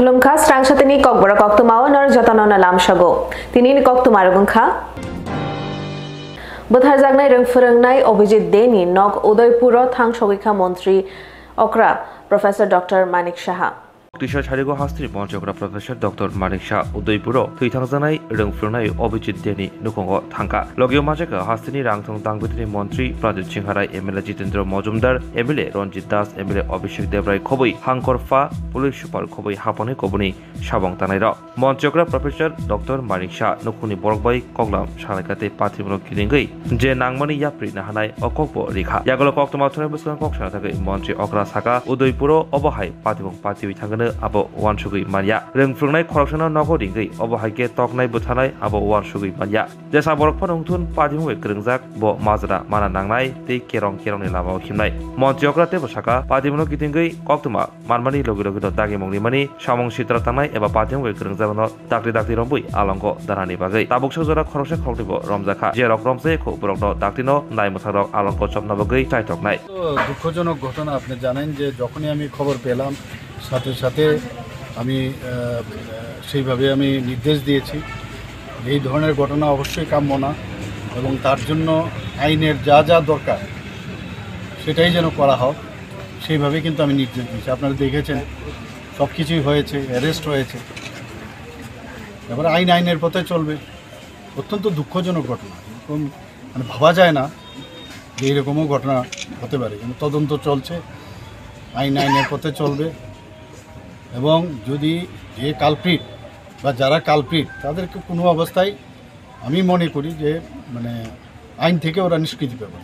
Kulumkha strang satini kokbora koktumawa nor jotanona lamshago. Tini koktumar gungkha. Buthar jagnai rung phurungnai Obhijit Deni nok Udaipuro thang shogikha Montri Okra Professor Dr. Manik Shaha. Tisha Charigo Hastri Bonchokra Professor Dr. Manik Shah Udaipuro Thuitangzanai Rungfurnai Obhijit Deni Nukongo Thangka Logio Majaka Hastini Rangthong Tangbitri Montri Pradeep Chingharai MLA Jitendra Mojumdar MLA Ronjit Das MLA Abhishek Devrai Khoboi Hangkorfa Police Super Khoboi Hapone Kobuni Shabong Tanairo Bonchokra Professor Dr. Manik Shah Nukuni Borgbai Koglam Shalakate Patrimonio Kiringai Je Nangmani Yapri Nahanai Okokbo Rikha Yagolo Koktomathone Buskan Koksha Thake Montri Okra Saka Udaipuro Obahai Patimong Pati Thangana abo wan sugui mania rengfrungnai khorokshana nogo ringai abo haike toknai buthanai abo wan sugui mania jesa borok phonungthun padimu krengjak bo majra mana nangnai tei kerong ni lama khimnai montiokra te bosaka padimu kitingai koktuma manmani logi logi dagi mongni mani samong sitra tanai eba padimu krengjak no dakti rombui alongo darani bagai tabuksa jora khoroksa khoroktibo romjakha je rok romse kho borok no daktino nai mutharok alongo chopna bagai taitoknai দুঃখজনক ঘটনা আপনি জানেন যে যখনই আমি খবর পেলাম সাথে সাথে আমি সেইভাবে আমি নির্দেশ দিয়েছি এই ধরনের ঘটনা অবশ্যই কাম্য না এবং তার জন্য আইনের যা যা দরকার সেটাই যেন করা হোক সেইভাবে কিন্তু আমি নির্দেশ দিয়েছি আপনারা দেখেছেন সব কিছুই হয়েছে অ্যারেস্ট হয়েছে এবার আইনের পথে চলবে অত্যন্ত দুঃখজনক ঘটনা এরকম মানে ভাবা যায় না যে এরকমও ঘটনা হতে পারে কিন্তু তদন্ত চলছে আইনের পথে চলবে এবং যদি যে কালপ্রিট বা যারা কালপ্রিট তাদেরকে কোনো অবস্থায় আমি মনে করি যে মানে আইন থেকে ওরা নিষ্কৃতি পাবে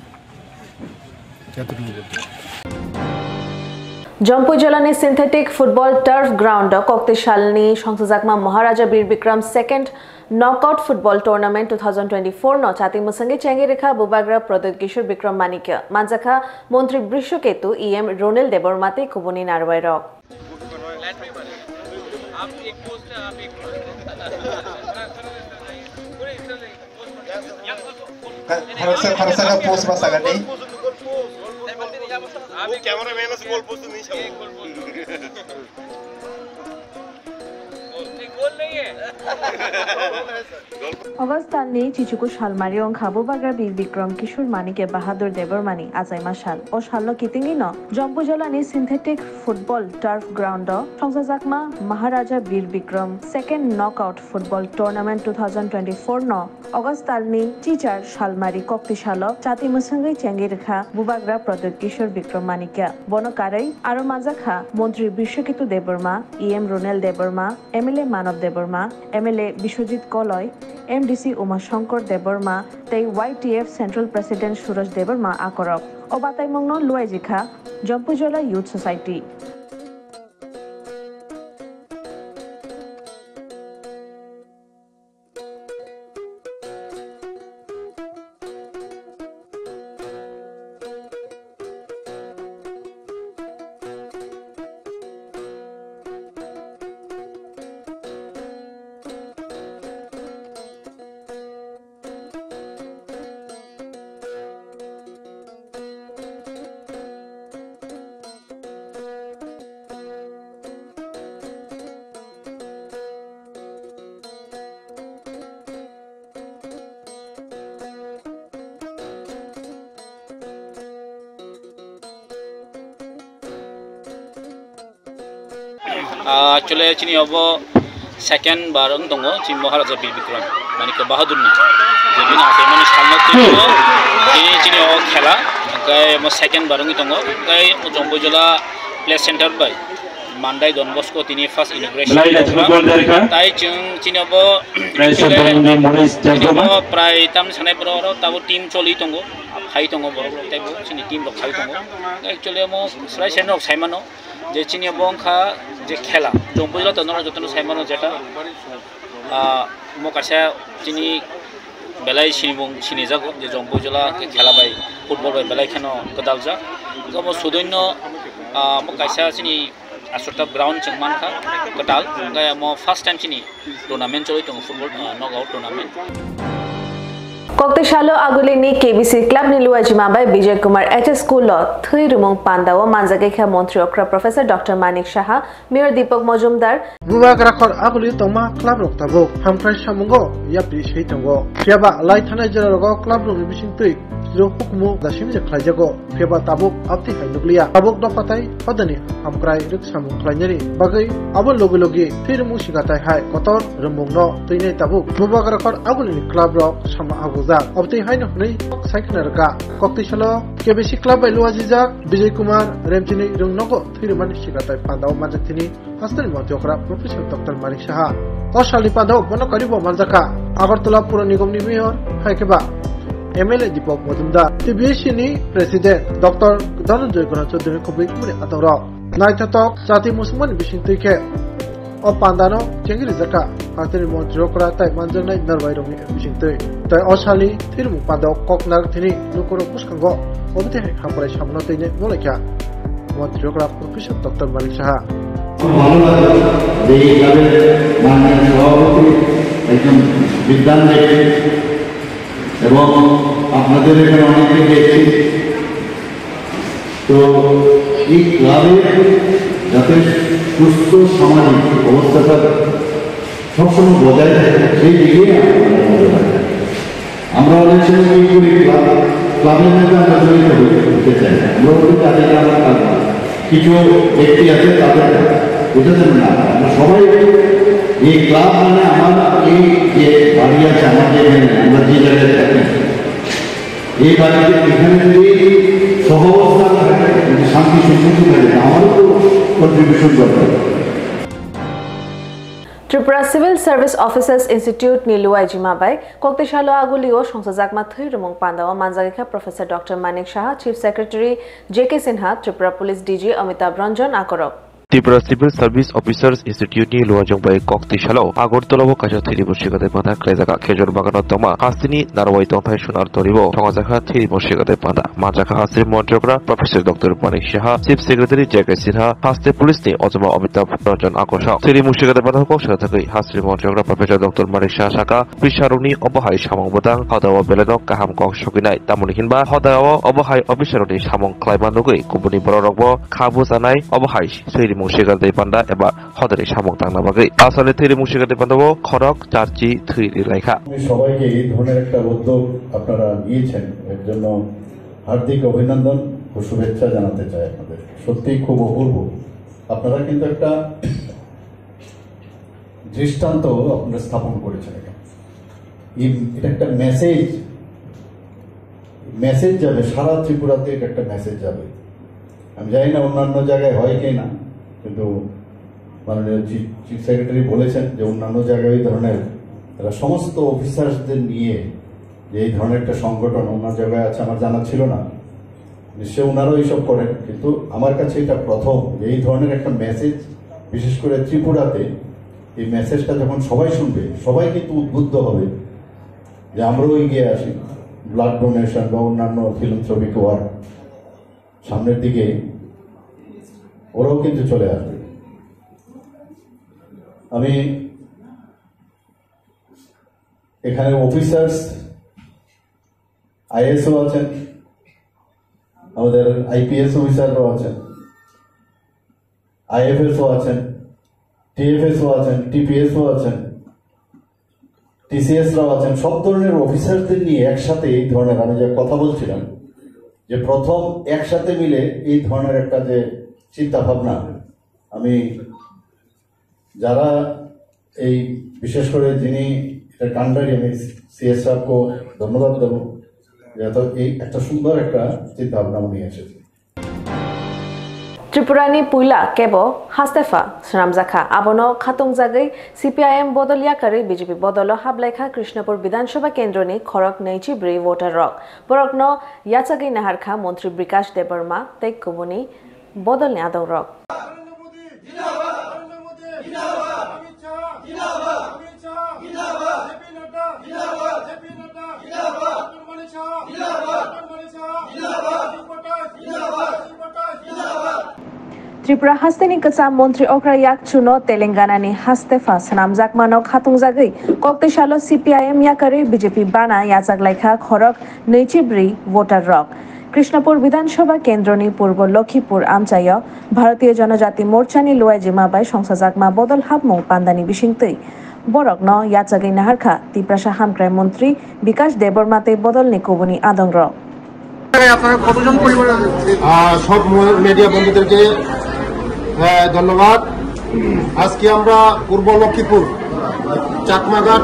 Jompu Jalani synthetic football turf ground Koktishalni Shongsajakma Maharaja Bir Bikram second knockout football tournament 2024 no chati musangi chengi rekha Bubagra Pradit Kishore Bikram Manikya Manjakha Montri Brishoketu EM Ronel Debormati Kubuni Narwai Rock आप एक post है आप एक भरोसा का post बस अगर नहीं आप कैमरा मैन से गोल पोस्ट नहीं चाहिए गोल नहीं है Augustani Chichuku Shalmarion Kabubagra Bir Bikram Kishore Manike Bahadur Debormani Azai Mashal O Shallo Kitingino Jompu Jalani synthetic football turf ground Shongsajakma Maharaja Bir Bikram second knockout football tournament 2024 no Augustani Chichar Shalmari Koktishalo Chati Musangai Chengi Rekha Bubagra Pradit Kishore Bikram Manikya Bono Karai Aro Manjakha Montri Brishoketu Deborma EM Ronel Deborma MLA Manav Deborma MLA Bishojit Koloy MDC Uma Shankar Deborma Tei YTF Central President Suraj Deborma Akorok Obatai Mongno Luaijikha Jompu Jala Youth Society Actually, chini obo second barang tongo chim Maharaja Bir Bikram mani ke Bahadur ni jadi na semani shalno tingo chini o khela kai mo second barang tongo kai Jompu Jala play center by Mandai Don Bosco tini first inauguration tai chung chini obo prai tam sanai bro tabu team choli tongo khai tongo bro tai bo chini team ro khai tongo actually mo srai sen rok saimano যে চিনি বংখা যে খেলা জম্পু জেলা তন্দ্র যতন সাইমানো যেটা মকাশা চিনি বেলাই চিনি যাগো যে জম্পু জেলা খেলা বাই ফুটবল বাই বেলাই খেনো কদাল যা গম সুদৈন্য মকাশা চিনি আসরটা গ্রাউন্ড চিংমানখা কটাল গায় ম ফার্স্ট টাইম চিনি টুর্নামেন্ট চলি তো football knockout tournament Kokteshalo agulini KBC Club ni luajima bai Vijay Kumar HS School lo thui rumong pandawo manjage kha Montri Okra Professor Dr. Manik Shaha Mayor Deepak Majumdar Bubak rakhor aguli tongma club rok tabo hamkrai samungo yapri sei tongo fiaba lai thana jarago club rok bising tui ro hukmu dasim je khlaijago fiaba tabuk apti hainukliya tabuk dopatai hodani hamkrai rik samung khlainari bagai abo logi thirumu sigatai hai kotor rumong no tuinai tabuk bubak rakhor agulini club rok sama aguja apti haino nei saikhnarka Kokteshalo KBC Club bai luajijak Vijay Kumar Remchini rungnogo thirumani sigatai pandaw manjaktini Hastani Montri Okra Professor Dr. Manik Shaha Oshali Pandao Bono Karibo Maljaka Agartala Pura Nigom ni Mayor Haikeba MLA Deepak Majumdar TBC ni President Dr. Dhananjay Guna Chaudhary Khobui Kumari Atawra Naitatok Jati Musliman Bising Tuike O Pandano Chengiri Jaka Hastani Montri Okra Tai Manjanai Narwai Rongi Bising Tui Tai Oshali Thirumu Pandao Koknar Thini Nukoro Puskango Obite Hampurai Samno Tine Molekya Montri Okra Professor Dr. Manik Shaha ভালো লাগে যে এই ক্লাবের মাননীয় সভাপতি একজন বিদ্যান ব্যক্তি এবং আপনাদের এখানে অনেকে দেখছি তো এই ক্লাবের যাতে সুস্থ সামাজিক অবস্থাটা সবসময় বজায় থাকে সেই দিকে আমরা অনেক সময় এই করি ক্লাবের মধ্যে আমরা জড়িত হতে চাই আমরা বলি তাদেরকে আমরা কাজ কিছু ব্যক্তি আছে তাদের বুঝেছেন না সবাই এই ক্লাব মানে আমার এই যে বাড়ি আছে আমার যে আমরা যে জায়গায় থাকি এই বাড়িতে এখানে যদি সহাবস্থান থাকে শান্তি সম্পূর্ণ থাকে আমারও তো কন্ট্রিবিউশন দরকার Tripura Civil Service Officers Institute ni luajima bai Kokteshalo agulio songsajakma thui rumong pandawa manjage kha Professor Dr. Manik Shaha Chief Secretary JK Sinha Tripura Police DG Amitabh Ranjan Akorok Tripura Civil Service Officers Institute ni luajong bai Kokteshalo Agartala bo kaja thiri boshigate pada klejaga khejor baganot toma hastini narwai tongthai sunar toribo thongajaka thiri boshigate pada majaka hastri Montri Okra Professor Dr. Manik Shaha Chief Secretary JK Sinha Hastri Police ni ojoma Amitabh Ranjan Akorok thiri boshigate pada ko sathakei Hastri Montri Okra Professor Dr. Manik Shaha saka Pisharuni obahai samong bodang hadawa belenok kaham kok sokinai tamuni hinba hadawa obahai officeroni samong klaimanugei kubuni bororokbo khabu janai obahai thiri মুশিগাতে পান্ডা এবার হদরে সামক টাংনা বাগে আসলে three মুশিগাতে পান্ডাবো খরক চারচি three লেখা আমি সবাইকে এই ধরনের একটা উদ্যোগ আপনারা নিয়েছেন এর জন্য হার্দিক অভিনন্দন ও শুভেচ্ছা জানাতে চাই আপনাদের সত্যি খুব অপূর্ব আপনারা কিন্তু একটা দৃষ্টান্ত আপনারা স্থাপন করেছেন এটা একটা মেসেজ যাবে সারা ত্রিপুরাতে এটা একটা মেসেজ যাবে আমি জানি না অন্যান্য জায়গায় হয় কি না কিন্তু মাননীয় চিফ সেক্রেটারি বলেছেন যে অন্যান্য জায়গায় এই ধরনের তারা সমস্ত অফিসার্সদের নিয়ে যে এই ধরনের একটা সংগঠন অন্য জায়গায় আছে আমার জানা ছিল না নিশ্চয়ই ওনারাও এইসব করেন কিন্তু আমার কাছে এটা প্রথম যে এই ধরনের একটা মেসেজ বিশেষ করে ত্রিপুরাতে এই মেসেজটা যখন সবাই শুনবে সবাই কিন্তু উদ্বুদ্ধ হবে যে আমরাও এগিয়ে আসি ব্লাড ডোনেশন বা অন্যান্য ফিলান্থ্রপিক ওয়ার্ক সামনের দিকে ওরাও কিন্তু চলে আসবে আমি এখানে অফিসার্স আইএসও আছেন আমাদের আইপিএস অফিসারও আছেন আইএফএসও আছেন টিএফএসও আছেন টিপিএসও আছেন টিসিএসরাও আছেন সব ধরনের অফিসারদের নিয়ে একসাথে এই ধরনের আমি যে কথা বলছিলাম যে প্রথম একসাথে মিলে এই ধরনের একটা যে চিন্তা ভাবনা আমি যারা এই বিশেষ করে যিনি এটা কান্ডারি আমি সিএস সাহেবকে ধন্যবাদ দেব যে এই একটা সুন্দর একটা চিন্তা ভাবনা উনি এসেছে Tripurani Puila Kebo Hastefa Sramjakha Abono Khatung Jagai CPIM Bodolia Kari BJP Bodolo Hablaikha Krishnapur Bidhan Sabha Kendroni Khorok Neichi Bri Voter Rock Borokno Yachagai Naharkha Montri Brikash Debarma Tek Kubuni Bodol Nyadong Rock Tripura हास्तेनि कचाम मंत्री अक्रा याकचुनो तेलेंगानानि हास्तेफा सनामजाकमानो खातुंजागै कक्तेशालो CPIM याकारे BJP बाना याचागलाइखा खरक नैचिब्रि वोटार रक कृष्णपुर विधानसभा केंद्रनि पूर्व लखीपुर आमचाय भारतीय जनजाति मोर्चानि लोयाजिमाबाय संसाजाकमा बदल हाबमु पान्दानि बिसिंतै बरकनो याचागै नाहारखा तिप्रासा हामक्राय मन्त्री विकास देबरमाते बदलनि कुबुनि आदंग সব media বন্ধুদেরকে ধন্যবাদ। আজকে আমরা পূর্ব লক্ষ্মীপুর চাকমাঘাট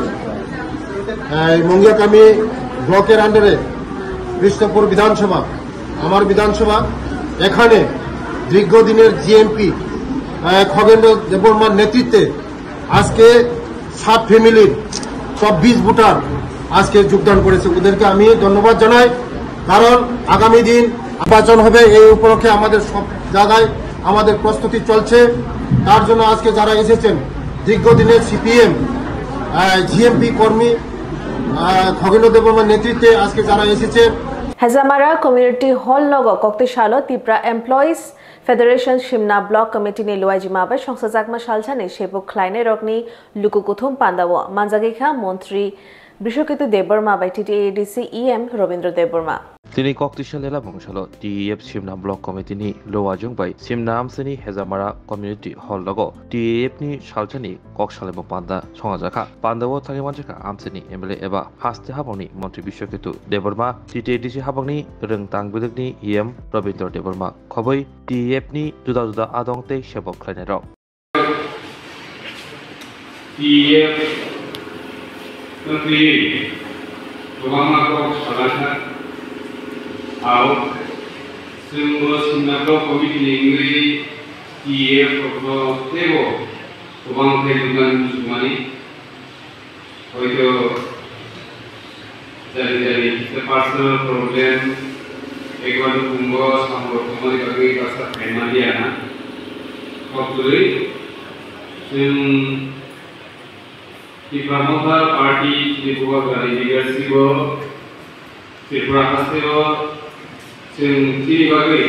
মঙ্গিয়াকামি ব্লকের আন্ডারে কৃষ্ণপুর বিধানসভা আমার বিধানসভা এখানে দীর্ঘদিনের জিএমপি খগেন্দ্র দেববর্মার নেতৃত্বে আজকে 7 ফ্যামিলির 24 ভোটার আজকে যোগদান করেছে। ওদেরকে আমি ধন্যবাদ জানাই, কারণ আগামী দিন নির্বাচন হবে এই উপলক্ষে আমাদের সব জায়গায় আমাদের প্রস্তুতি চলছে। তার জন্য আজকে যারা এসেছেন দীর্ঘদিনের CPM জিএমপি কর্মী খগেন্দ্র দেববর্মার নেতৃত্বে আজকে যারা এসেছেন হেজামারা কমিউনিটি হল নগ কক্তেশালো Tripura employees federation Simna block committee ने लोयाजिमाबाय संसाजाकमा सालछानि सेबुक ख्लाइने रकनि लुकुकुथुम पान्दावो मानजागैखा मंत्री बृषकेतु देबबर्मा बाय TTADC EM रवीन्द्र देबबर्मा তিনি কক্তিশাল এলা বংশাল TEF সিমনা ব্লক কমিটিনি লোয়াজং বাই সিমনা আমসেনি হেজামারা কমিউনিটি হল লগ TEF নি সালছানি ককসালেব পান্দা সঙ্গাজাখা পান্দাও থাকি মানজাখা আমসেনি MLA এবা হাস্তে হাবংনি মন্ত্রী Biswaketu Debbarma TTADC হাবংনি রংতাং বিদকনি EM Rabindra Debbarma खबै TEF नि जुदा जुदा आदंते सेबक ख्लाइनाय रक TEF नोंथि गोबां कक सालाखा आव जोंबो सिमना ब्लक कमिटिनि इंग्रि TEF को तेबो गोबां फैगोन सुमानि हयतो जारि पार्सोनेल प्रब्लेम एकबार बुंबो सामो खामानि बागै बासा फाइनालियाना कक्तुरै जों त्रिपुरा मथा पार्टी त्रिपुरा गारि लिडारशिपो त्रिपुरा हास्तेओ जों तिनि बागै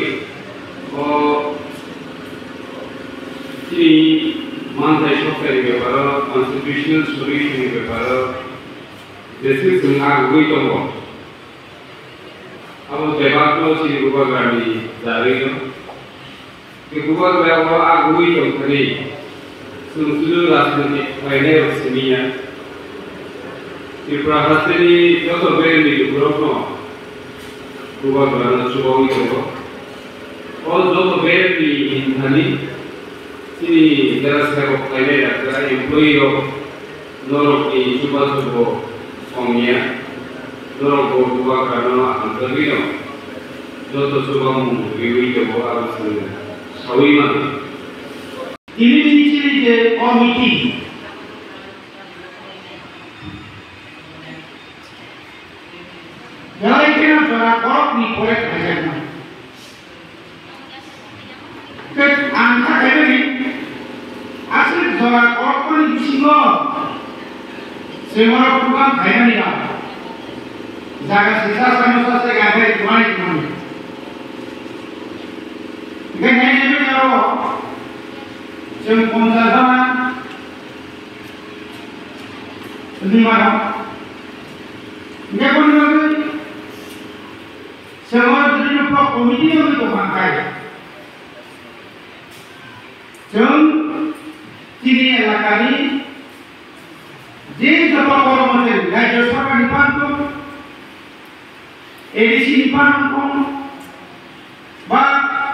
तिनि मानथाय सरकारनि बेपाराव कन्स्टिटिउशनेल सलिउशननि बेपाराव जेसे जों आगुयै दङ अब देबाखौ सिनि गुबागारनि जारिनो बे गुबागाराव आगुयै दंखानि सुलु राजनीतिक फायनाय रसनिया त्रिपुरा हास्तेनि जत बेनि गुरुत्व गुबागारानो सुबावि दङ अल जत बेनि इन्थानि सिनि देरासायाव फायनाय राखा एमप्लयि अफ नरकनि सुबासुबो संनिया नरकखौ गुबागारानो आंतरिक जत सुबां बिवि दङ आरो सावैमा Divinity committee যারা কিনা যারা করক নি করে থাকেন না তে আনকা কেবলি আসলে যারা করক নি বিসিগ সেমরা প্রোগ্রাম খাইনি না জায়গা শেষা সমস্যা গাবে তোমায় তোমায় এখানে নেবে আরো जों 50 जना निमानो देखो नगै समाज दिनो ब्लक कमिटि नि तो बांखाय जों तिनि एलाकानि जे जपा कर्मचारी राज्य सरकार निपान को ADC निपान को बा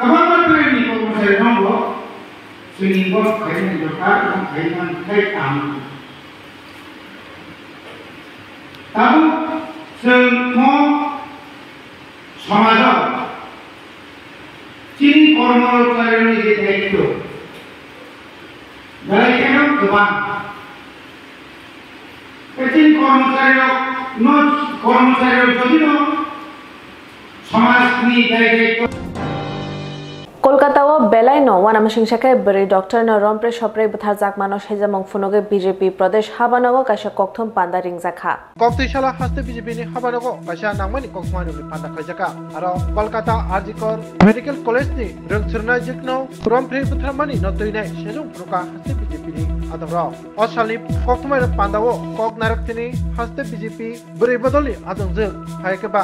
गभर्नमेन्ट नि कर्मचारी नंगो जोंनि बर खायनाय दरकार खायमान खाय आम ताबो जों समाजाव तिनि कर्मचारिनि जे दायित्व बेलायखेनाव गोबां तिनि कर्मचारियाव जुदि समाजनि दायित्व कोलकाता বেলাই ন ওয়ানাম সিংসাকে বরি ডক্টর ন রমপ্রে সপ্রে বথার জাকমানো সেজামং ফুনগে বিজেপি প্রদেশ হাবানগো কাইসা ককথম পান্দা রিংজাখা কক্তৈশালা হাস্তে BJP ni habanako kaisa nangmani kokmani ni panda khaijaka aro kolkata arjikor medical college ni rungsurna jikno romphre buthamani notoinai sejong proka haste bijepi ni adamra osalni kokmai pandao kok naraktini haste bijepi buri bodoli adongjel haikeba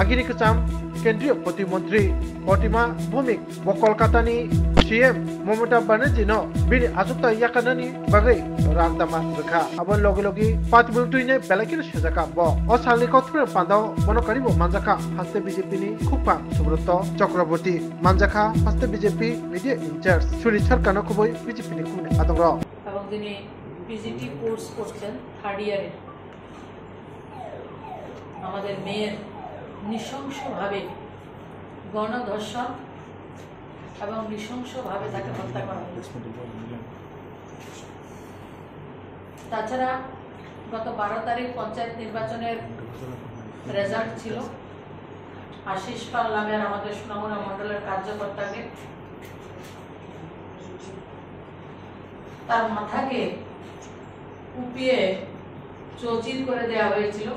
agiri kacham কেন্দ্রীয় প্রতিমন্ত্রী প্রতিমা ভৌমিক ও কলকাতানি CM Mamata Banerjee ন বিনি আজুতা ইয়াকানানি বাগৈ রাগদামা রেখা আবন লগে লগে পাতিবুল তুইনে বেলাকির সেজাকা ব অসালনি কতপ্রে পান্দাও মনকারিব মানজাকা হাস্তে BJP নি খুপা সুব্রত চক্রবর্তী মানজাকা হাস্তে BJP media incharge Suri Sarkar খুবই বিজেপি নি কুনে আদংর এবং তিনি পিজিটি কোর্স করছেন 3rd ইয়ারে আমাদের মেয়ের নৃশংসভাবে গণধর্ষণ এবং নৃশংসভাবে তাকে হত্যা করা হয়েছে। তাছাড়া গত 12 তারিখ পঞ্চায়েত নির্বাচনের রেজাল্ট ছিল। আশিস পাল নামের আমাদের সুনামুনা মণ্ডলের কার্যকর্তাকে তার মাথাকে কুপিয়ে চৌচির করে দেওয়া হয়েছিল।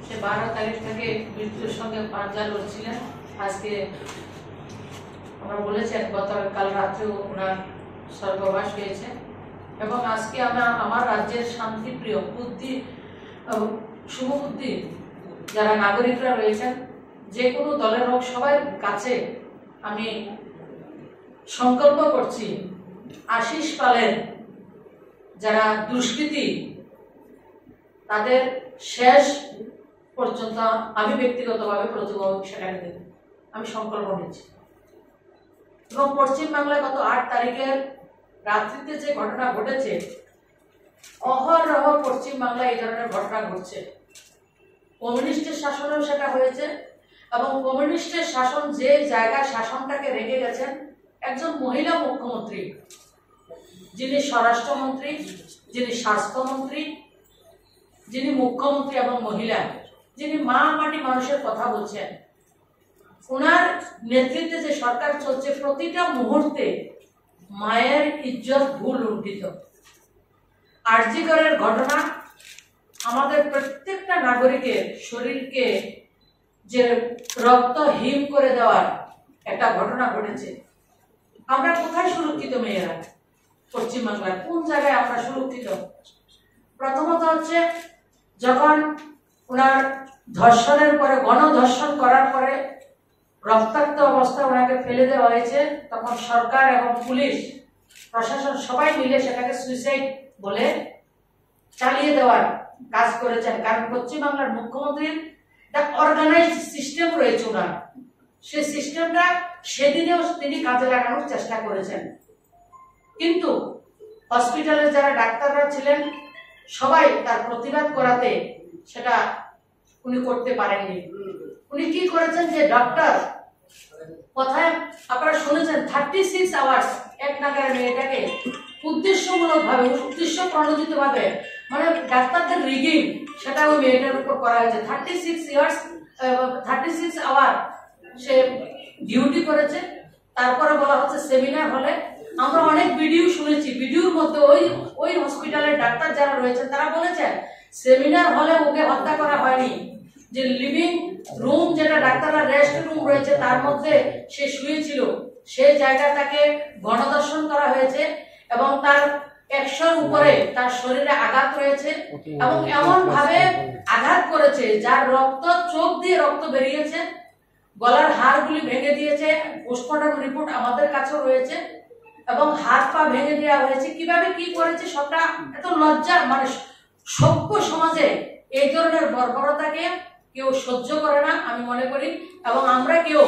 সে 12 তারিখ থেকে মৃত্যুর সঙ্গে পাঞ্জা লড়ছিলেন। আজকে আমরা বলেছেন গতকাল রাত্রেও ওনার স্বর্গবাস হয়েছে এবং আজকে আমার রাজ্যের শান্তিপ্রিয় বুদ্ধি শুভবুদ্ধি যারা নাগরিকরা রয়েছেন যে কোনো দলের হোক সবার কাছে আমি সংকল্প করছি আশিস পালের যারা দুষ্কৃতী তাদের শেষ পর্যন্ত আমি ব্যক্তিগতভাবে প্রতিভাবক সেখানে দেব, আমি সংকল্প নিচ্ছি। এবং পশ্চিমবাংলায় গত 8 তারিখের রাত্রিতে যে ঘটনা ঘটেছে, অহরহ পশ্চিমবাংলায় এই ধরনের ঘটনা ঘটছে। কমিউনিস্টের শাসনেও সেটা হয়েছে এবং কমিউনিস্টের শাসন যে জায়গায় শাসনটাকে রেখে গেছেন একজন মহিলা মুখ্যমন্ত্রী, যিনি স্বরাষ্ট্রমন্ত্রী, যিনি স্বাস্থ্যমন্ত্রী, যিনি মুখ্যমন্ত্রী এবং মহিলা, যিনি মা মাটি মানুষের কথা বলছেন, ওনার নেতৃত্বে যে সরকার চলছে প্রতিটা মুহূর্তে মায়ের ইজ্জত ভুল লুণ্ঠিত। আরজি করের ঘটনা আমাদের প্রত্যেকটা নাগরিকের শরীরকে যে রক্ত হিম করে দেওয়ার একটা ঘটনা ঘটেছে। আমরা কোথায় সুরক্ষিত মেয়েরা? পশ্চিমবাংলার কোন জায়গায় আমরা সুরক্ষিত? প্রথমত হচ্ছে যখন ওনার ধর্ষণের পরে গণধর্ষণ করার পরে রক্তাক্ত অবস্থায় ওনাকে ফেলে দেওয়া হয়েছে, তখন সরকার এবং পুলিশ প্রশাসন সবাই মিলে সেটাকে সুইসাইড বলে চালিয়ে দেওয়ার কাজ করেছেন। কারণ পশ্চিমবাংলার মুখ্যমন্ত্রীর একটা অর্গানাইজড সিস্টেম রয়েছে ওনার, সেই সিস্টেমটা সেদিনেও তিনি কাজে লাগানোর চেষ্টা করেছেন। কিন্তু হসপিটালের যারা ডাক্তাররা ছিলেন সবাই তার প্রতিবাদ করাতে সেটা উনি করতে পারেননি। উনি কি করেছেন যে ডক্টর কথায় আপনারা শুনেছেন 36 আওয়ার্স এক নাগারে মেয়েটাকে উদ্দেশ্যমূলক ভাবে উদ্দেশ্য প্রণোদিত ভাবে মানে ডাক্তারদের রিগিং সেটা ওই মেয়েটার উপর করা হয়েছে। 36 আওয়ার সে ডিউটি করেছে। তারপরে বলা হচ্ছে সেমিনার হলে আমরা অনেক ভিডিও শুনেছি, ভিডিওর মধ্যে ওই হসপিটালের ডাক্তার যারা রয়েছেন তারা বলেছেন সেমিনার হলে ওকে হত্যা করা হয়নি, যে লিভিং রুম যেটা ডাক্তাররা রেস্ট রুম রয়েছে তার মধ্যে সে শুয়েছিল, সেই জায়গায় তাকে গণধর্ষণ করা হয়েছে এবং তার 100-র উপরে তার শরীরে আঘাত রয়েছে এবং এমন ভাবে আঘাত করেছে যার রক্ত চোখ দিয়ে রক্ত বেরিয়েছে, গলার হাড়গুলি ভেঙে দিয়েছে। পোস্টমর্টম রিপোর্ট আমাদের কাছেও রয়েছে এবং হাত পা ভেঙে দেওয়া হয়েছে। কিভাবে কি করেছে সবটা এত লজ্জা, মানে সভ্য সমাজে এই ধরনের বর্বরতাকে কেউ সহ্য করে না আমি মনে করি এবং আমরা কেউ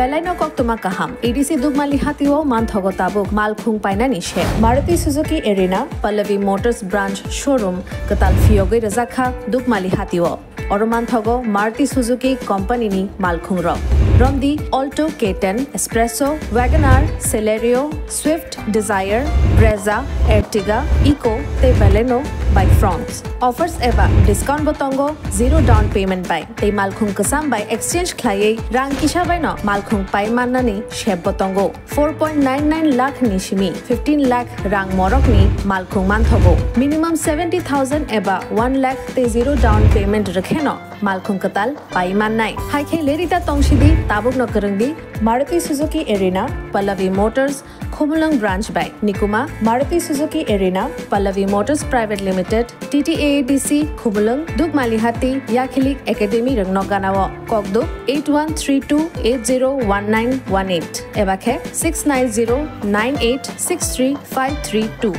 Belaino Koktuma Kaham, EDC Dugmali Hatio, Manthogo Tabuk, Malkhung Painani She, Maruti Suzuki Arena, Pallavi Motors Branch Showroom, Katal Fioge Razakha, Dugmali Hatio, Oromanthogo, Maruti Suzuki Company ni Malkhung Rock. Rondi, Alto K10, Espresso, Wagoner, Celerio, Swift, Desire, Brezza, Ertiga, Eco, Te Baleno by France. Offers eba discount botongo, zero down payment by. Te Malkhung Kasam by exchange klaye, Rang Kisha by no, Malkhung Pai Manani, Sheb botongo. 4.99 lakh nishimi, 15 lakh Rang Morok ni, Malkhung Manthogo. Minimum 70,000 eba, 1 lakh te zero down payment rakheno. Malkhung Katal, Pai Manai. Haike Lerita Tongshidi, Tabuk Nokarandi, Maruti Suzuki Arena, Pallavi Motors, Khumulang Branch by Nikuma, Maruti Suzuki Arena, Pallavi Motors Private Limited, TTAADC, Khumulang, Dugmalihati, Yakilik Academy Rangnoganawa, Kokduk 8132801918, Ebake 69098635332.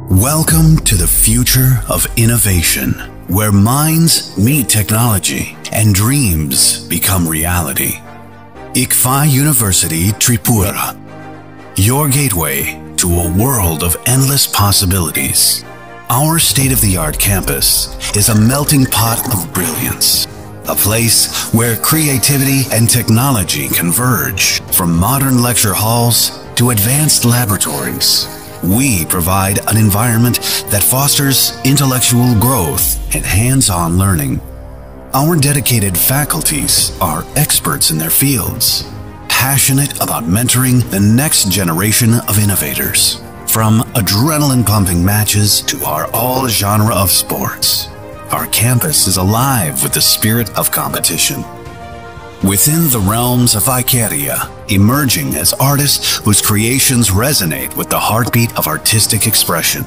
Welcome to the future of innovation, where minds meet technology and dreams become reality. ICFA University Tripura, your gateway to a world of endless possibilities. Our state-of-the-art campus is a melting pot of brilliance, a place where creativity and technology converge. From modern lecture halls to advanced laboratories, we provide an environment that fosters intellectual growth and hands-on learning. Our dedicated faculties are experts in their fields, passionate about mentoring the next generation of innovators. From adrenaline-pumping matches to our all-genre of sports, our campus is alive with the spirit of competition. Within the realms of Icaria, emerging as artists whose creations resonate with the heartbeat of artistic expression.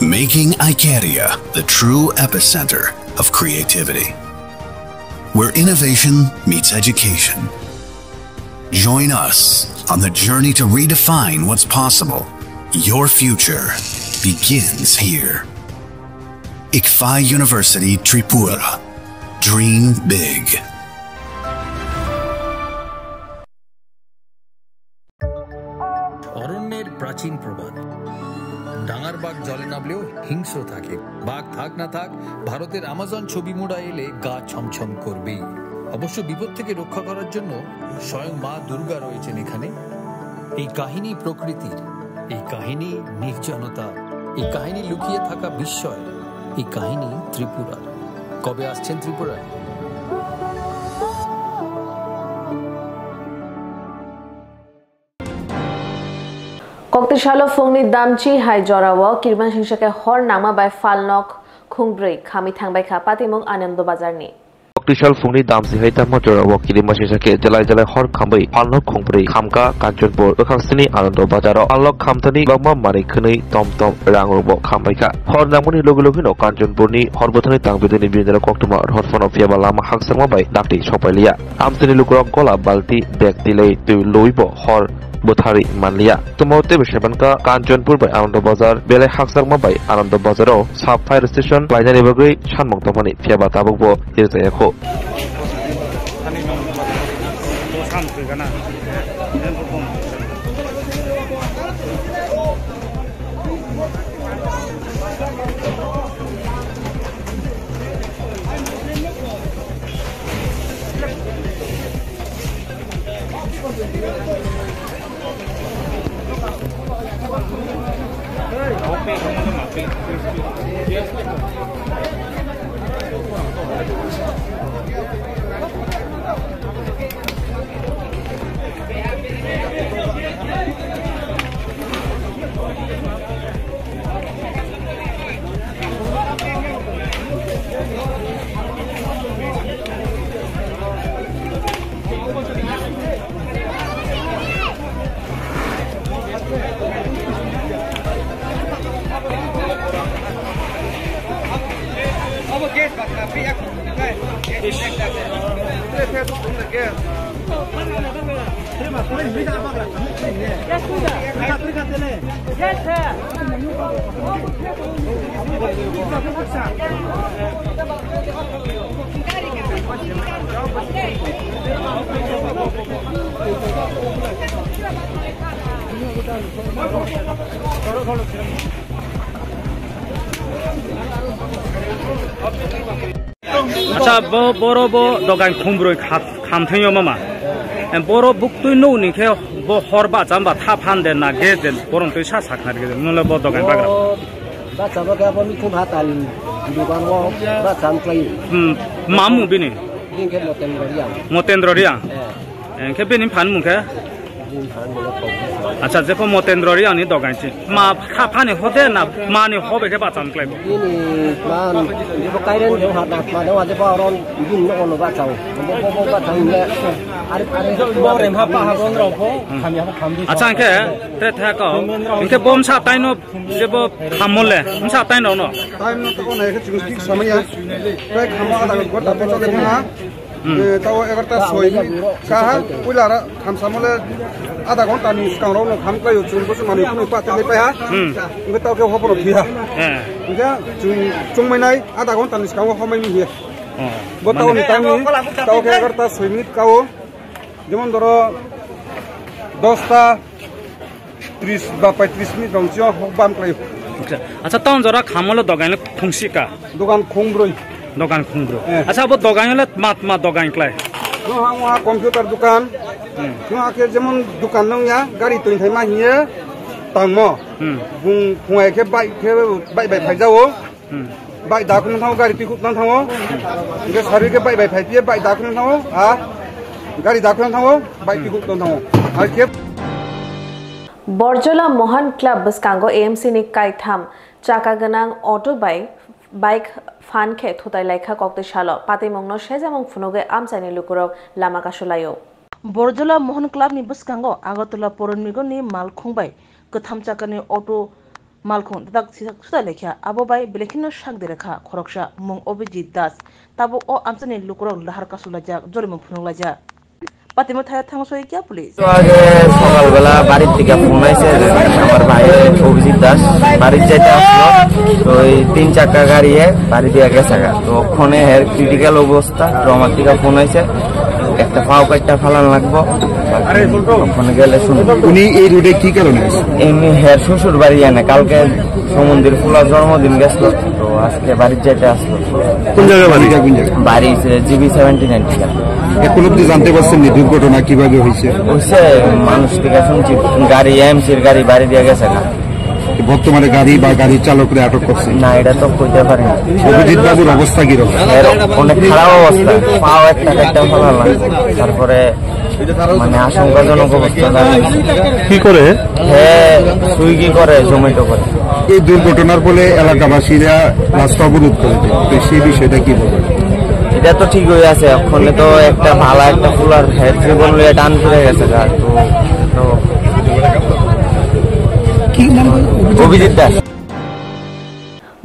Making Icaria the true epicenter of creativity, where innovation meets education. Join us on the journey to redefine what's possible. Your future begins here. ICFA University Tripura. Dream big. অরণ্যের প্রাচীন প্রবাদ, ডাঙার বাঘ জলে নামলেও হিংস্র থাকে। বাঘ থাক না থাক, ভারতের আমাজন ছবি মোড়া এলে গা ছমছম করবেই। অবশ্য বিপদ থেকে রক্ষা করার জন্য স্বয়ং মা দুর্গা রয়েছেন এখানে। এই কাহিনী প্রকৃতির, এই কাহিনী নির্জনতা, এই কাহিনী লুকিয়ে থাকা বিস্ময়, এই কাহিনী ত্রিপুরার। কবে আসছেন ত্রিপুরায়? Koktisalo Fungni Damchi Hai Jorawa, Kirban Shinshake Hor Nama by Falnok Khungbrei, Khami Thangbai Kapatimung Anando Bazarni. Koktisal Fungni Damchi Hai Tamo Jorawa, Kirban Shinshake Jalai Jalai Hor Khambai, Falnok Khungbrei, Khamka, Kanchonpur, Kangsini Anando Bazaro, Falnok Khamtani, Bangma Marikuni, Tom Tom, Rangobo, Khambaika, Hor Namuni Logulogino, Kanchonpurni, Horbotani Tangbidini Bindra Koktuma, Horfano Fiabalama Haksama by Dakti Sopalia, Amstini Lukrok Gola, Balti, Bek Delay to Louisbo, Hor. Buthari Manlia. Tumote Bishabanka, Kanchonpur by Anando Bazar, Bele Haksarma by Anando Bazaro, Sub Fire Station, Lainani Bagri, Shanmoktamani, Fiabataboko, here's the echo. अच्छा बर दगान खुमब्रै खामथैयो मामा बर बुकतुइ नौनिखे ब हरबा जाम्बा था फानदे ना गेदे बरंतुइ सा साखनार गेदे नले ब दगान बाग्रा बाचाबा गाबो मिखु भाताल दुगान व बाचाम क्लै मामु बिनि दिनखे मतेन्द्र रिया एंखे बिनि फान मुखे अच्छा जेको मतेन्द्र रिया नि दगानछि मा खा फाने होदे ना मानि होबे के बाचाम क्लै ini man जेको काइरेन जो हाता माने वाजे पारन दिन न बाचाव बो बाचाव ले आरे बोरे मा पा हागन रखो खामिया खामदि अच्छा एंखे ते थाको एंखे बम सा ताइनो जेबो खामले हम सा ताइनो न टाइम न तो नै के चिक समय प्राय खामा आदा गटा पचले थाङा ताव 11:06 काहा पुलारा खामसामले आधा घन्टा नि सिगाङाव न खामक्लायो जुनबो माने कुनै पातेले पाया ओमफ्राय तावके हबरो फिया ओमफ्राय जुंमायनाय आधा घन्टा नि सिगाङाव हमायनि हिया बतावनि टाइमनि तावके 11:06 मिनिट काओ जेमन धरो 10:30 बा 35 मिनिट रंजियो हबामक्लायो अच्छा ताउन जरा खामले दगानले खुंसिका दगान खुंब्रै दगान खुंब्रै अच्छा अब दगानले मात दगान क्लाय वहाँ कंप्यूटर दुकान वहाँ के जेमन दुकान नंग या गाड़ी तो इन्थाय मा हिये तांगमो बुं फुंगाय के बाइक फाइजावो बाइक दाकुन थांगो गाड़ी पिकुप थांगो इनके सारि के बाइक फाइपिए बाइक दाकुन थांगो आ गाड़ी दाकुन थांगो बाइक पिकुप थांगो आर के बरजला मोहन क्लब बसकांगो एएमसी नि काइथाम चाका गनां ऑटो बाइक फान खे थुताय लाइखा कक्ते शालो पाते मंगनो शेजामं फुनोगे आमसानि लुकुरक लामा काशुलायो बरजला मोहन क्लब नि बसकांगो आगरतला परनमिगो नि मालखुंबाय गथाम चाकानि ऑटो मालखुं दाक थुताय लाइखा आबोबाय बेलेखिनो शाक देरेखा खरकसा मुं अभिजित दास ताबो अ आमसानि लुकुरक लाहार काशुलाजा जरिमं फुनोलाजा पातिमो थाया थांसोय क्या पुलिस तो आगे সকালবেলা বাড়ির থেকে ফোন আইছে আমার ভাই অভিজিৎ দাস বাড়ি যাইতে আসলো তো এই 3 চাকা গাড়িয়ে বাড়ি দিয়ে গেছে তো ওখানে হের ক্রিটিক্যাল অবস্থা তো আমার থেকে ফোন আইছে একটা পাও কাটটা ফালান লাগবো ওখানে গেলে শুনুন উনি এই রোডে কি কারণে এমনি হের শ্বশুর বাড়ি এনে কালকে সমুদ্রের ফুলা জন্মদিন গেছিল তো আজকে বাড়ি যাইতে আসলো কোন জায়গা বাড়ি কোন জায়গা বাড়ি জিবি 79 থেকে এখন অব্দি জানতে পারছেন নি দুর্ঘটনা কিভাবে হয়েছে হইছে মানুষ থেকে শুনছি গাড়ি এমসির গাড়ি বাড়ি দিয়ে গেছে না বর্তমানে গাড়ি বা গাড়ির চালকরে আটক করছে না এটা তো কইতে পারি না অভিজিৎ বাবুর অবস্থা কি রকম অনেক খারাপ অবস্থা পাও একটা কাটটা ফেলা লাগছে তারপরে মানে আশঙ্কাজনক অবস্থা কি করে হ্যাঁ সুইগি করে জোম্যাটো করে এই দুর্ঘটনার ফলে এলাকাবাসীরা রাস্তা অবরোধ করেছে তো সেই বিষয়টা কি বলবেন এটা তো ঠিক হয়ে আছে ওখানে তো একটা ভালো একটা ফুলার হেড ট্রিবল লিয়ে টান ফিরে গেছে তো কি নাম অভিজিৎ দাস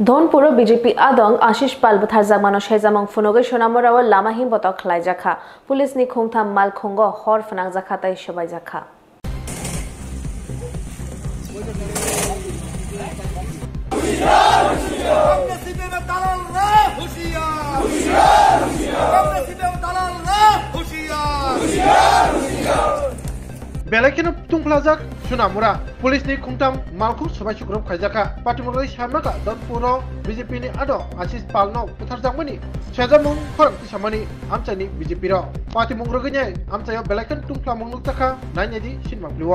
ধনপুর বিজেপি আদং আশিস পাল বথার জামানো শেজামং ফুনগে সোনামরাও লামাহিম বতক খ্লাই জাখা পুলিশ নি খুংথাম মাল খুঙ্গ হর ফনাং জাখা তাই সবাই জাখা बेलाखिनो तुंफ्लाजाक सुनामुरा पुलिस नि खुंथाम मालखौ सबाय सुग्रोब खायजाखा पाटिमुरै सामनाका दनपुराव बीजेपी नि आदो आशिष पालनो बुथारजांमोनि सेजामुं खरंति सामानि आमचानि BJP row पाटिमुंग्रगैनाय आमचायाव बेलाखिन तुंफ्लामुंनुक जाखा नायनायदि सिनमांलिव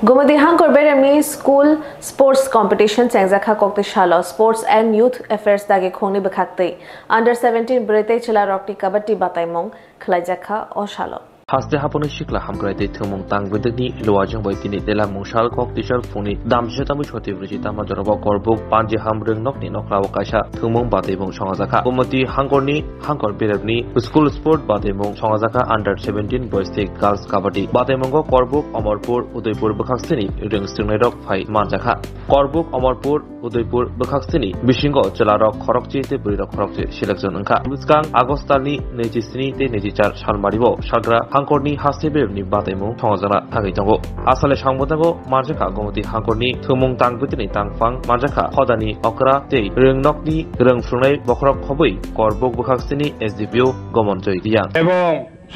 Gumadi Hankor Beremi School Sports Competition Chengzakha Kokte Shalo Sports and Youth Affairs Dagi Khoni Bekhakte Under 17 Brete Chila Rokti Kabati Bataimong Khlaijakha O Shalo Haste haponi shikla hamkraite thumung tangbedni lowajang baitini dela mungshal kok tishal phuni damjetamu choti brujita majoraba korbuk panje hamreng nokni noklaw kaisa thumung bateibong songajaka komati hangkor berebni school sport bateibong songajaka under 17 boys te girls kabaddi bateibong korbuk amarpur udaipur bokhaksini reng stingrok phai manjaka korbuk amarpur udaipur bokhaksini bisingo chelarok khorokchi te burirok khorokchi selection angka buskang agostani 27 te 24 salmaribo sagra Hangkorni Hasebevni Batemu Tongzana Tangitango Asale Shangbotango Marjaka Gomoti Hangkorni Thumung Tangbitini Tangfang Marjaka Hodani Okra Te Rengnokni Rengfrunai Bokrok Hobui Korbok Bokhaksini SDPO Gomonjoi Diyan এবং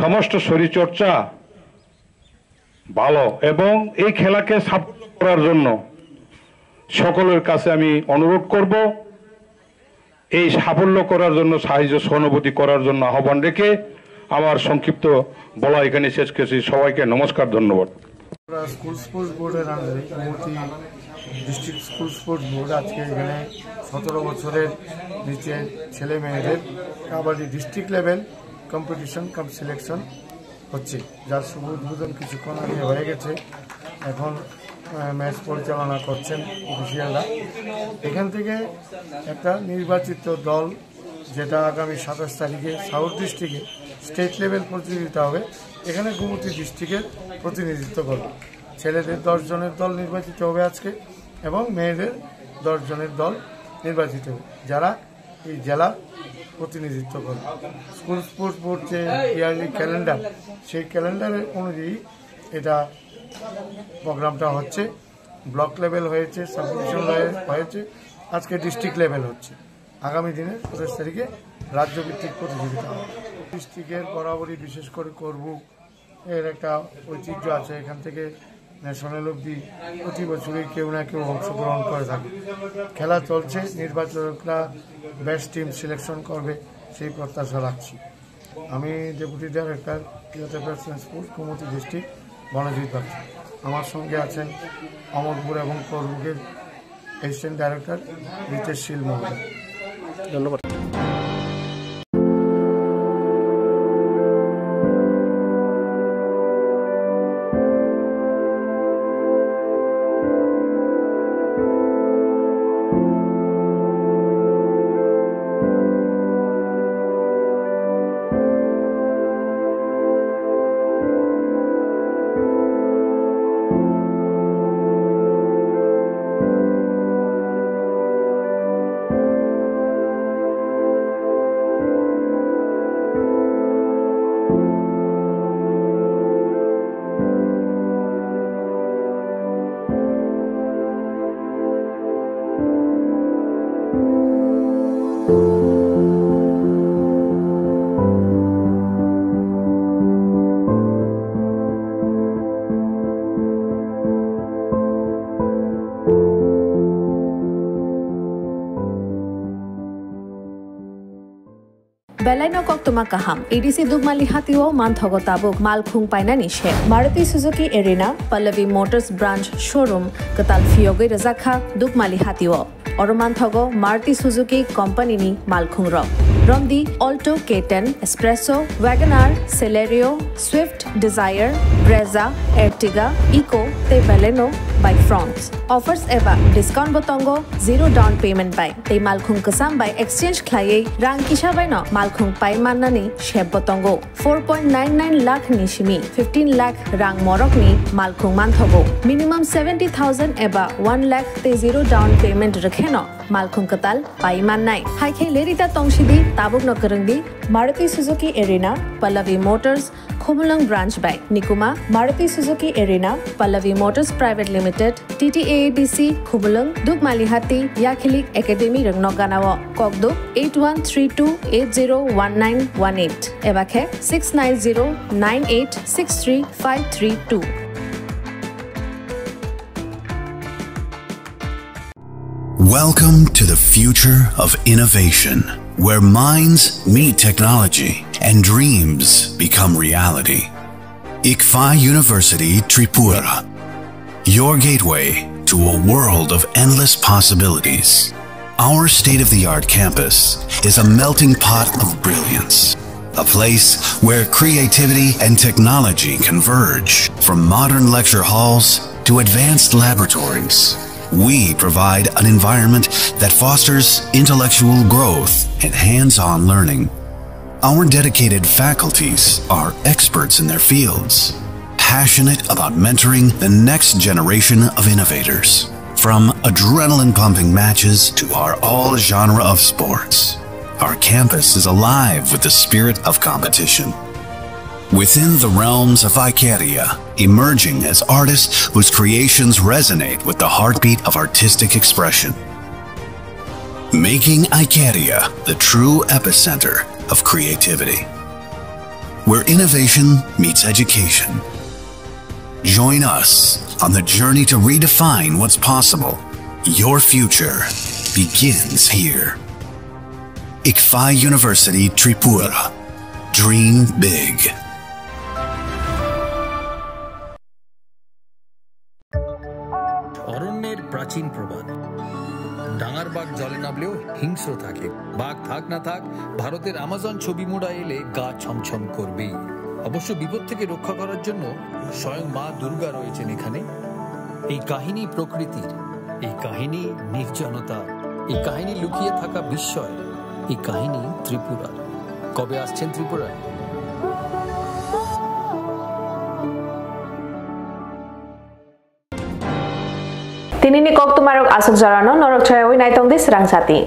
সমস্ত শরীরচর্চা ভালো এবং এই খেলাকে support করার জন্য সকলের কাছে আমি অনুরোধ করব এই সাফল্য করার জন্য সাহায্য সহানুভূতি করার জন্য আহ্বান রেখে আমার সংক্ষিপ্ত বলা এখানে শেষ করছি সবাইকে নমস্কার ধন্যবাদ স্কুল স্পোর্টস বোর্ডের আন্ডারে Gomati district school sports board আজকে এখানে 17 বছরের নিচে ছেলে মেয়েদের kabaddi district level competition cum selection হচ্ছে যার শুভ উদ্বোধন কিছুক্ষণ আগে হয়ে গেছে এখন ম্যাচ পরিচালনা করছেন অফিসিয়ালরা এখান থেকে একটা নির্বাচিত দল যেটা আগামী 27 তারিখে সাউথ ডিস্ট্রিক্টে স্টেট লেভেল প্রতিযোগিতা হবে এখানে গোমতী ডিস্ট্রিক্টের প্রতিনিধিত্ব করবে ছেলেদের 10 জনের দল নির্বাচিত হবে আজকে এবং মেয়েদের 10 জনের দল নির্বাচিত হবে যারা এই জেলা প্রতিনিধিত্ব করবে স্কুল স্পোর্টস বোর্ড যে ইয়ারলি ক্যালেন্ডার সেই ক্যালেন্ডারের অনুযায়ী এটা প্রোগ্রামটা হচ্ছে ব্লক লেভেল হয়েছে সাব ডিভিশন হয়েছে আজকে ডিস্ট্রিক্ট লেভেল হচ্ছে আগামী দিনে 27 তারিখে রাজ্যভিত্তিক প্রতিযোগিতা হবে ডিস্ট্রিক্টের বরাবরই বিশেষ করে করব এর একটা ঐতিহ্য আছে এখান থেকে ন্যাশনাল অবধি প্রতি বছরই কেউ না কেউ অংশগ্রহণ করে থাকে খেলা চলছে নির্বাচকরা বেস্ট টিম সিলেকশন করবে সেই প্রত্যাশা রাখছি আমি deputy director youth affairs and sports Gomati district Banajit Bagchi আমার সঙ্গে আছেন অমরপুর এবং করবুকের অ্যাসিস্ট্যান্ট ডাইরেক্টর রিতেশ শীল মহোদয় ধন্যবাদ Belaino Koktuma Kaham, EDC Dugmali Hatio, Manthogo Tabuk, Malkhung Painani She, Maruti Suzuki Arena, Pallavi Motors Branch Showroom, Katal Fioge Razakha, Dugmali Hatio, Oromanthogo, Maruti Suzuki Company ni Malkhung Rock. Romdi, Alto K10, Espresso, Wagoner, Celerio, Swift, Desire, Brezza, Ertiga, Eco, Te Baleno, by France. Offers eba, discount botongo, 0 down payment by. Te Malkhung Kasam by exchange klaye, Rang Kisha by no, Malkhung Pai Manani, Sheb botongo. 4.99 lakh nishimi, 15 lakh Rang Morok ni, Malkhung Manthogo. Minimum 70,000 eba, 1 lakh te 0 down payment rakheno. Malkhung Katal, Pai Manai. Hai Khe Lerita Tongshidi, Tabuk no Karangdi, Maruti Suzuki Arena, Pallavi Motors, Khumulang Branch by Nikuma, Maruti Suzuki Arena, Pallavi Motors Private Limited, TTAADC, Khumulang, Dugmalihati, Yakhilik Academy Rangnoganawa, Kokduk 8132801918, Ebakhe 69098635332. Welcome to the future of innovation, where minds meet technology and dreams become reality. ICFA University Tripura. your gateway to a world of endless possibilities. Our state-of-the-art campus is a melting pot of brilliance, a place where creativity and technology converge. From modern lecture halls to advanced laboratories, we provide an environment that fosters intellectual growth and hands-on learning. Our dedicated faculties are experts in their fields, passionate about mentoring the next generation of innovators. From adrenaline-pumping matches to our all-genre of sports, our campus is alive with the spirit of competition. Within the realms of Ikeria, emerging as artists whose creations resonate with the heartbeat of artistic expression. Making Ikeria the true epicenter of creativity, where innovation meets education. Join us on the journey to redefine what's possible. Your future begins here. ICFI University Tripura. Dream big. অরণ্যের প্রাচীন প্রবাদ, ডাঙার বাঘ জলে নামলেও হিংস্র থাকে, বাঘ থাক না থাক ভারতের আমাজন ছবি মোড়া এলে গা ছমছম করবেই। অবশ্য বিপদ থেকে রক্ষা করার জন্য স্বয়ং মা দুর্গা রয়েছেন এখানে। এই কাহিনী প্রকৃতির, এই কাহিনী নির্জনতা, এই কাহিনী লুকিয়ে থাকা বিস্ময়, এই কাহিনী ত্রিপুরার। কবে আসছেন ত্রিপুরায়? Tinini kok tumarok asok jarano norok chaya oi naitong dis rang jati.